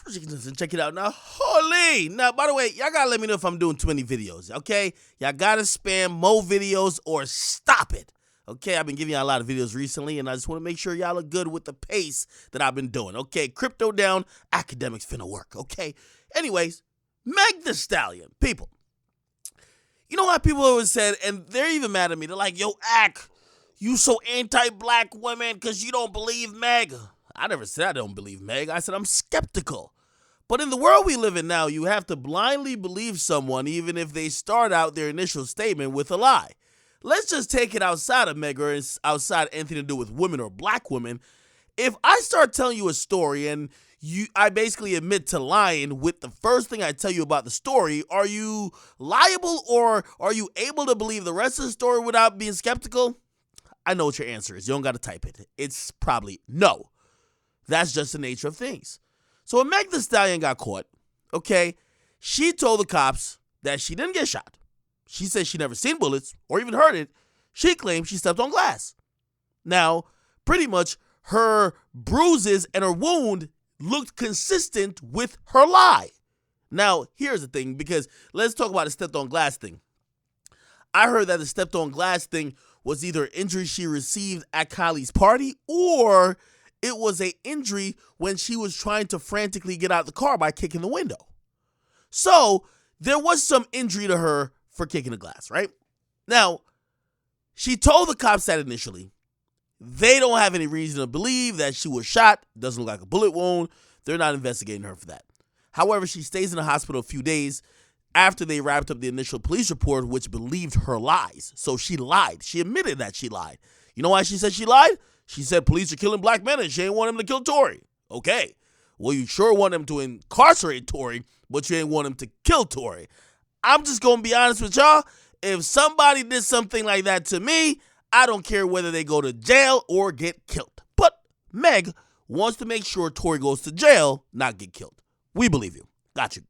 Listen, check it out now. Holy! Now, by the way, y'all gotta let me know if I'm doing too many videos, okay? Y'all gotta spam more videos or stop it. Okay, I've been giving y'all a lot of videos recently, and I just want to make sure y'all are good with the pace that I've been doing. Okay, crypto down, academics finna work, okay? Anyways, Meg the Stallion. People, you know how people always said, and they're even mad at me, they're like, yo, Ak, you so anti-black women because you don't believe Meg. I never said I don't believe Meg. I said I'm skeptical. But in the world we live in now, you have to blindly believe someone even if they start out their initial statement with a lie. Let's just take it outside of Meg or outside anything to do with women or black women. If I start telling you a story and I basically admit to lying with the first thing I tell you about the story, are you liable or are you able to believe the rest of the story without being skeptical? I know what your answer is. You don't got to type it. It's probably no. That's just the nature of things. So when Meg the Stallion got caught, okay, she told the cops that she didn't get shot. She said she never seen bullets or even heard it. She claimed she stepped on glass. Now, pretty much her bruises and her wound looked consistent with her lie. Now, here's the thing, because let's talk about the stepped on glass thing. I heard that the stepped on glass thing was either an injury she received at Kylie's party or it was an injury when she was trying to frantically get out of the car by kicking the window. So there was some injury to her for kicking the glass, right? Now, she told the cops that initially. They don't have any reason to believe that she was shot. Doesn't look like a bullet wound. They're not investigating her for that. However, she stays in the hospital a few days after they wrapped up the initial police report, which believed her lies. So she lied. She admitted that she lied. You know why she said she lied? She said police are killing black men and she ain't want him to kill Tory. Okay. Well, you sure want him to incarcerate Tory, but you ain't want him to kill Tory. I'm just going to be honest with y'all. If somebody did something like that to me, I don't care whether they go to jail or get killed. But Meg wants to make sure Tory goes to jail, not get killed. We believe you. Got you.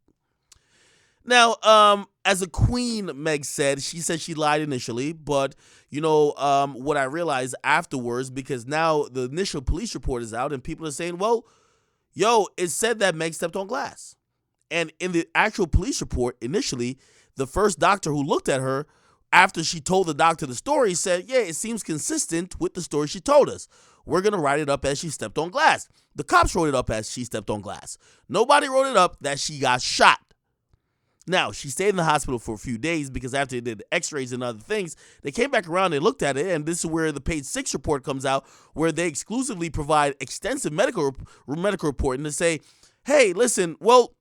Now, as a queen, Meg said, she said she lied initially, but, what I realized afterwards, because now the initial police report is out and people are saying, well, it said that Meg stepped on glass. And in the actual police report, initially, the first doctor who looked at her, after she told the doctor the story, said, yeah, it seems consistent with the story she told us. We're going to write it up as she stepped on glass. The cops wrote it up as she stepped on glass. Nobody wrote it up that she got shot. Now, she stayed in the hospital for a few days because after they did x-rays and other things, they came back around and looked at it, and this is where the page 6 report comes out, where they exclusively provide extensive medical report and they say, hey, listen, well,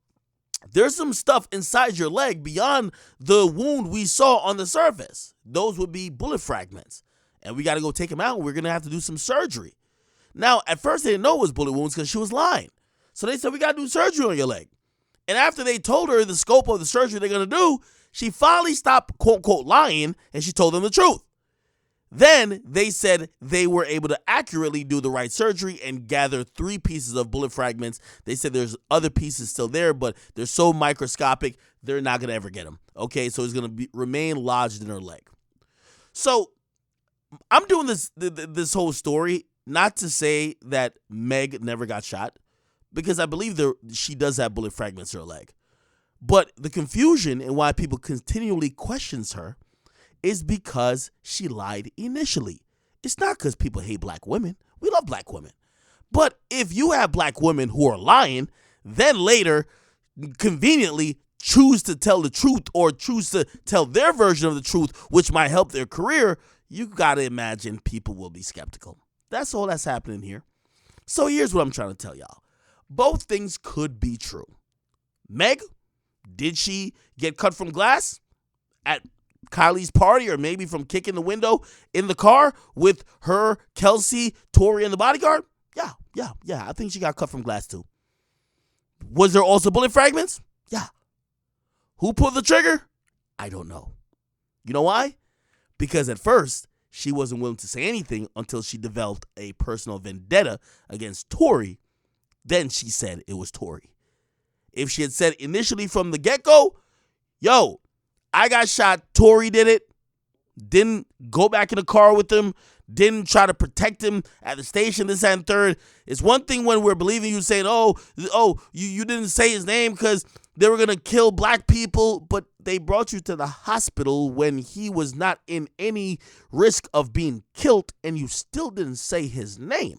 there's some stuff inside your leg beyond the wound we saw on the surface. Those would be bullet fragments, and we got to go take them out. We're going to have to do some surgery. Now, at first, they didn't know it was bullet wounds because she was lying. So they said, we got to do surgery on your leg. And after they told her the scope of the surgery they're going to do, she finally stopped, quote, unquote, lying, and she told them the truth. Then they said they were able to accurately do the right surgery and gather 3 pieces of bullet fragments. They said there's other pieces still there, but they're so microscopic, they're not going to ever get them. Okay, so it's going to remain lodged in her leg. So I'm doing this whole story not to say that Meg never got shot, because I believe she does have bullet fragments in her leg. But the confusion and why people continually questions her is because she lied initially. It's not because people hate black women. We love black women. But if you have black women who are lying, then later conveniently choose to tell the truth or choose to tell their version of the truth, which might help their career, you got to imagine people will be skeptical. That's all that's happening here. So here's what I'm trying to tell y'all. Both things could be true. Meg, did she get cut from glass at Kylie's party, or maybe from kicking the window in the car with her, Kelsey, Tory, and the bodyguard? Yeah. I think she got cut from glass too. Was there also bullet fragments? Yeah. Who pulled the trigger? I don't know. You know why? Because at first, she wasn't willing to say anything until she developed a personal vendetta against Tory. Then she said it was Tory. If she had said initially from the get-go, I got shot, Tory did it, didn't go back in the car with him, didn't try to protect him at the station, this and third. It's one thing when we're believing you saying, you didn't say his name because they were going to kill black people, but they brought you to the hospital when he was not in any risk of being killed, and you still didn't say his name.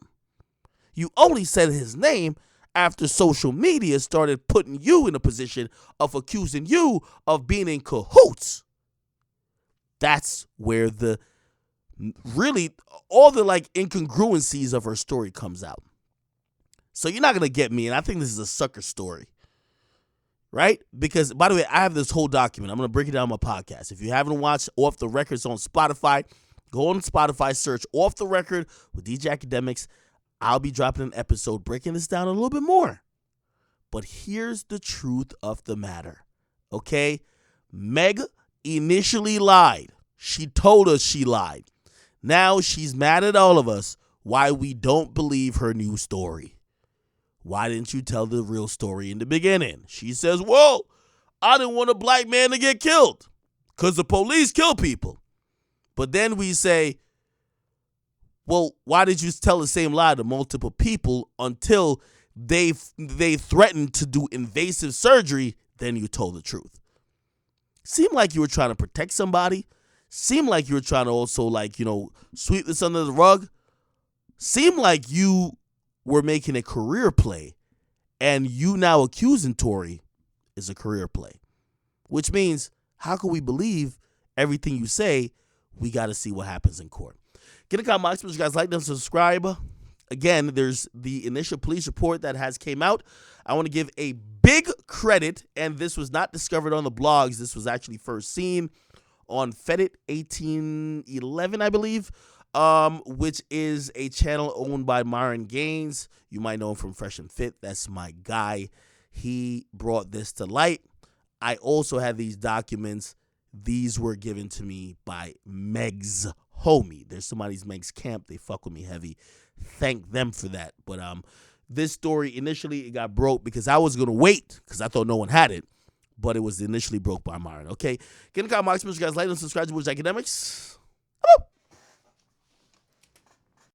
You only said his name after social media started putting you in a position of accusing you of being in cahoots. That's where all the incongruencies of her story comes out. So you're not going to get me, and I think this is a sucker story, right? Because, by the way, I have this whole document. I'm going to break it down on my podcast. If you haven't watched Off the Records on Spotify, go on Spotify, search Off the Record with DJ Akademiks. I'll be dropping an episode breaking this down a little bit more. But here's the truth of the matter, okay? Meg initially lied. She told us she lied. Now she's mad at all of us why we don't believe her new story. Why didn't you tell the real story in the beginning? She says, well, I didn't want a black man to get killed because the police kill people. But then we say, well, why did you tell the same lie to multiple people until they threatened to do invasive surgery? Then you told the truth. Seemed like you were trying to protect somebody. Seemed like you were trying to also sweep this under the rug. Seemed like you were making a career play, and you now accusing Tory is a career play, which means how can we believe everything you say? We got to see what happens in court. Get a comment, you guys like them, subscribe. Again, there's the initial police report that has came out. I want to give a big credit, and this was not discovered on the blogs. This was actually first seen on Fedit 1811, I believe, which is a channel owned by Myron Gaines. You might know him from Fresh and Fit. That's my guy. He brought this to light. I also have these documents. These were given to me by Meg's homie. There's somebody's Meg's camp. They fuck with me heavy. Thank them for that. But this story, initially, it got broke because I was going to wait because I thought no one had it. But it was initially broke by Myron. Okay? Get in the comments. You guys like and subscribe to Akademiks.